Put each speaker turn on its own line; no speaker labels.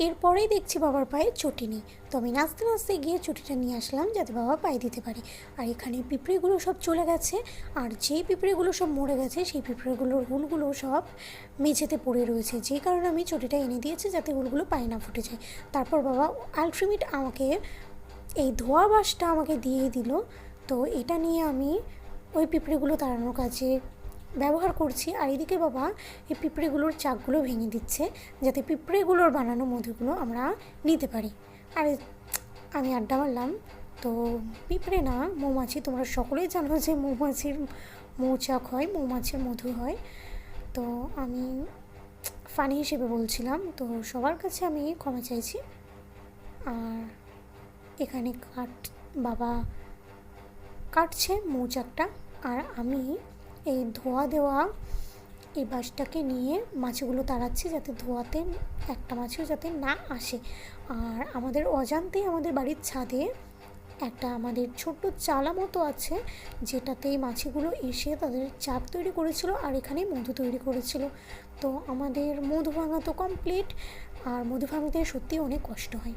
এরপরেই দেখছি বাবার পায়ে চটি নেই, তো আমি নাচতে নাচতে গিয়ে চটিটা নিয়ে আসলাম যাতে বাবা পায়ে দিতে পারে। আর এখানে পিঁপড়েগুলো সব চলে গেছে, আর যেই পিঁপড়েগুলো সব মরে গেছে সেই পিঁপড়েগুলোর হুলগুলো সব মেঝেতে পড়ে রয়েছে, যেই কারণে আমি চটিটা এনে দিয়েছি যাতে হুলগুলো পায়ে না ফুটে যায়। তারপর বাবা আলট্রিমিট আমাকে এই ধোয়া বাঁশটা আমাকে দিয়ে দিল, তো এটা নিয়ে আমি ওই পিঁপড়েগুলো তাড়ানোর কাজে ব্যবহার করছি। আর এদিকে বাবা এই পিঁপড়েগুলোর চাকগুলো ভেঙে দিচ্ছে যাতে পিঁপড়েগুলোর বানানো মধুগুলো আমরা নিতে পারি। আর আমি আড্ডা মারলাম। তো পিঁপড়ে না, মৌমাছি, তোমরা সকলেই জানো যে মৌমাছির মৌচাক হয়, মৌমাছির মধু হয়। তো আমি ফানি হিসেবে বলছিলাম, তো সবার কাছে আমি ক্ষমা চাইছি। আর এখানে বাবা কাটছে মৌচাকটা, আর আমি এই ধোয়া দেওয়া এই বাঁশটাকে নিয়ে মাছিগুলো তাড়াচ্ছি যাতে ধোয়াতে একটা মাছিও যাতে না আসে। আর আমাদের অজান্তেই আমাদের বাড়ির ছাদে একটা আমাদের ছোট্ট চালা মতো আছে, যেটাতে এই মাছিগুলো এসে তাদের চাক তৈরি করেছিল আর এখানে মধু তৈরি করেছিল। তো আমাদের মধু ভাঙা তো কমপ্লিট, আর মধু ভাঙতে সত্যিই অনেক কষ্ট হয়।